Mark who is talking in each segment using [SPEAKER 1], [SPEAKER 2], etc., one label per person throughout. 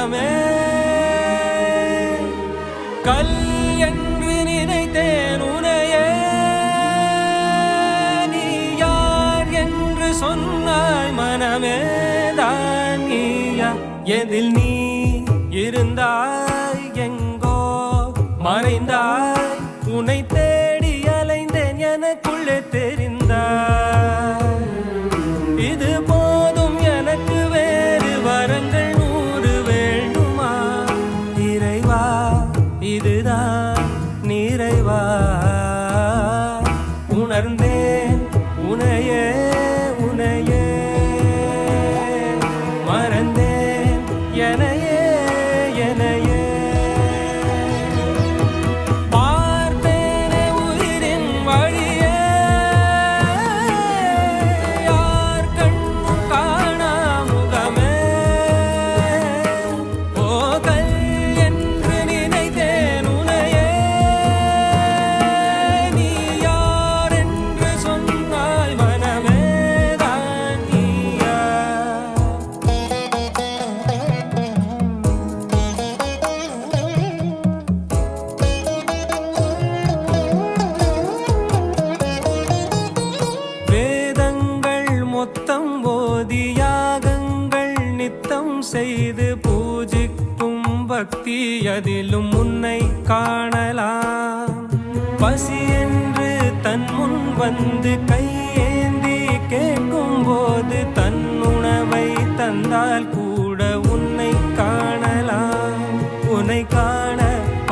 [SPEAKER 1] மனமே கல் என்று நினைத்தேன் உனையே நீ யார் என்று சொன்னாய் மனமே தான் நீயா எதில் நீ இருந்தாய் எங்கோ மறைந்தாய் உன்னை தேடி அலைந்தேன் எனக்குள்ளே தெரிந்தாய் இது போதும் எனக்கு வேறு வரங்கள் 100 வேண்டுமா இறைவா இதுதான் நிறைவா உணர்ந்தேன் உனையே உனையே மறந்தேன் எனையே எனையே பார்த்தேனே உயிரின் வழியே யார் கண்ணும் காணா முகமே ஓ கல் என்று நினைத்தேன் உனையே நீ யார் என்று சொன்னாய் மனமே தான் நீயா வேதங்கள் மொத்தம் ஓதி யாகங்கள் நித்தம் செய்து பூஜிக்கும் பக்தி அதிலும் உன்னை காணலாம் பசி என்று தன் முன் வந்து கையேந்தி கேட்கும் போது தன் உணவை தந்தால் கூட உன்னை காணலாம் உன்னை காண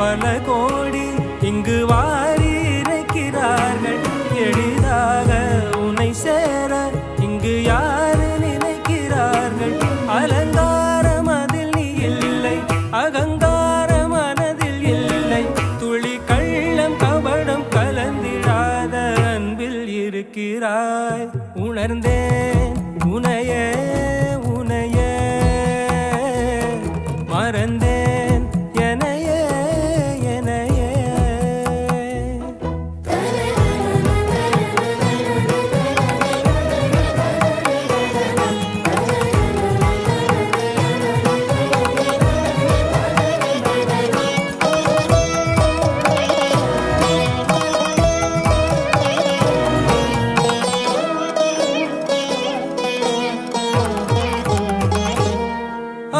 [SPEAKER 1] பல கோடி இங்கு வாரி இறைக்கிறார்கள் எளிதாக உன்னை சேர இங்கு யாரு நினைக்கிறார்கள் அலங்காரம் அதில் நீ இல்லை அகங்கார மனதில் இல்லை துளி கள்ளம் கபடம் கலந்திடாத அன்பில் இருக்கிறாய் உணர்ந்தேன் உனையே உனையே மறந்தேன் எனையே எனையே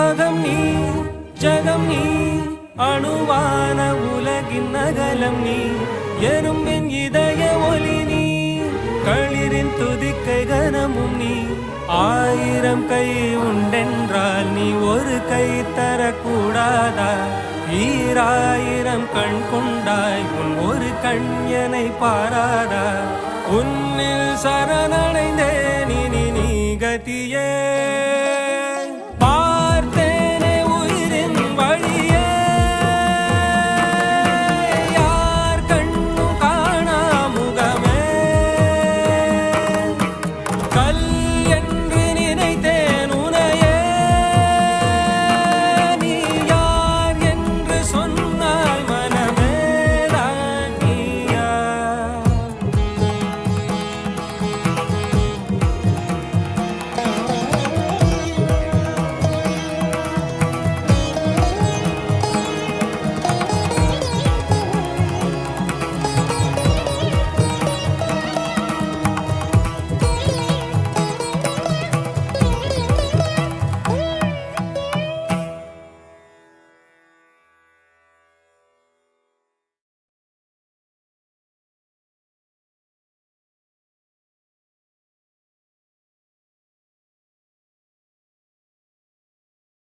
[SPEAKER 1] அகம் நீ ஜகம் நீ அணுவான உலகின் அகலம் நீ எறும்பின் இதய ஒலி நீ களிரின் துதிக்கை கனமும் நீ 1000 கை உண்டென்றால் நீ ஒரு கை தரக்கூடாதா 1000 கண் கொண்டாய் உன் ஒரு கண் என்னை பாராதா உன்னில் சரணடைந்தே